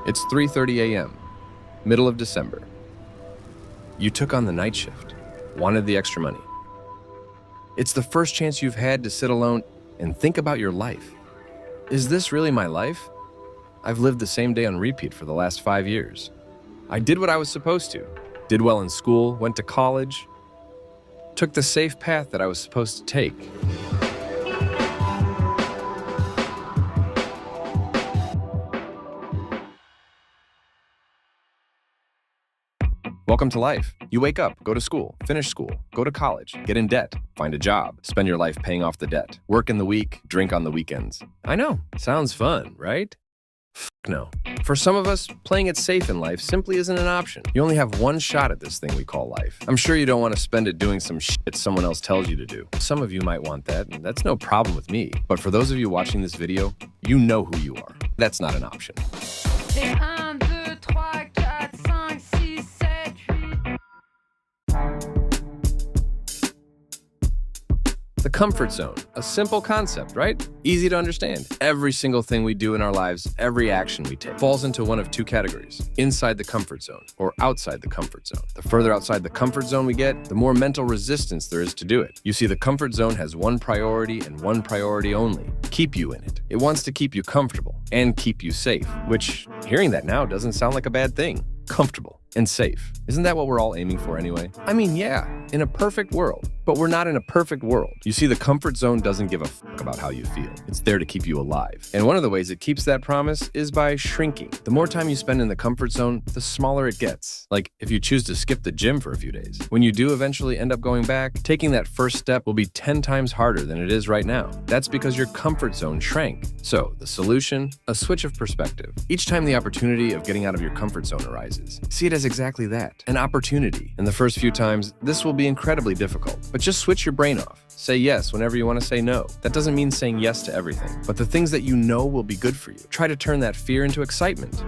It's 3:30 a.m., middle of December. You took on the night shift, wanted the extra money. It's the first chance you've had to sit alone and think about your life. Is this really my life? I've lived the same day on repeat for the last 5 years. I did what I was supposed to, did well in school, went to college, took the safe path that I was supposed to take. Welcome to life. You wake up, go to school, finish school, go to college, get in debt, find a job, spend your life paying off the debt, work in the week, drink on the weekends. I know, sounds fun, right? No. For some of us, playing it safe in life simply isn't an option. You only have one shot at this thing we call life. I'm sure you don't want to spend it doing some shit someone else tells you to do. Some of you might want that, and that's no problem with me. But for those of you watching this video, you know who you are. That's not an option. The comfort zone, a simple concept, right? Easy to understand. Every single thing we do in our lives, every action we take, falls into one of two categories: inside the comfort zone or outside the comfort zone. The further outside the comfort zone we get, the more mental resistance there is to do it. You see, the comfort zone has one priority and one priority only: keep you in it. It wants to keep you comfortable and keep you safe, which, hearing that now, doesn't sound like a bad thing. Comfortable and safe. Isn't that what we're all aiming for anyway? I mean, yeah, in a perfect world. But we're not in a perfect world. You see, the comfort zone doesn't give a fuck about how you feel. It's there to keep you alive. And one of the ways it keeps that promise is by shrinking. The more time you spend in the comfort zone, the smaller it gets. Like if you choose to skip the gym for a few days. When you do eventually end up going back, taking that first step will be 10 times harder than it is right now. That's because your comfort zone shrank. So the solution, a switch of perspective. Each time the opportunity of getting out of your comfort zone arises, see it as exactly that, an opportunity. And the first few times, this will be incredibly difficult. But just switch your brain off. Say yes whenever you want to say no. That doesn't mean saying yes to everything, but the things that you know will be good for you. Try to turn that fear into excitement.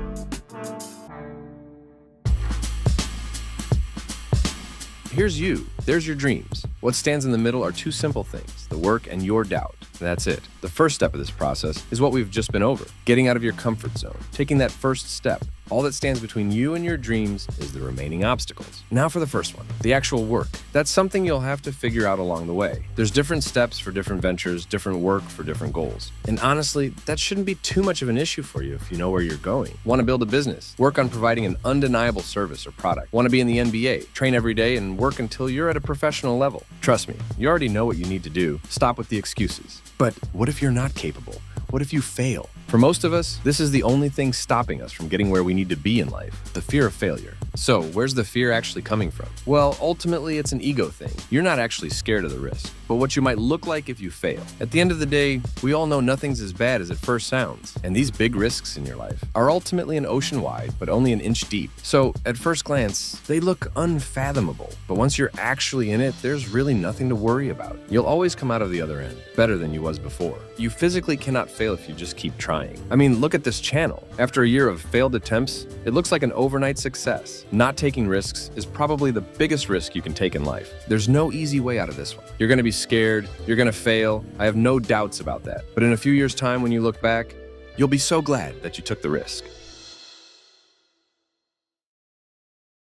Here's you. There's your dreams. What stands in the middle are two simple things: the work and your doubt. That's it. The first step of this process is what we've just been over: getting out of your comfort zone, taking that first step. All that stands between you and your dreams is the remaining obstacles. Now for the first one, the actual work. That's something you'll have to figure out along the way. There's different steps for different ventures, different work for different goals. And honestly, that shouldn't be too much of an issue for you if you know where you're going. Want to build a business? Work on providing an undeniable service or product. Want to be in the NBA? Train every day and work until you're at a professional level. Trust me, you already know what you need to do. Stop with the excuses. But what if you're not capable? What if you fail? For most of us, this is the only thing stopping us from getting where we need to be in life: the fear of failure. So, where's the fear actually coming from? Well, ultimately, it's an ego thing. You're not actually scared of the risk, but what you might look like if you fail. At the end of the day, we all know nothing's as bad as it first sounds, and these big risks in your life are ultimately an ocean wide, but only an inch deep. So, at first glance, they look unfathomable, but once you're actually in it, there's really nothing to worry about. You'll always come out of the other end better than you was before. You physically cannot fail if you just keep trying. I mean, look at this channel. After a year of failed attempts, it looks like an overnight success. Not taking risks is probably the biggest risk you can take in life. There's no easy way out of this one. You're gonna be scared, you're gonna fail. I have no doubts about that. But in a few years' time, when you look back, you'll be so glad that you took the risk.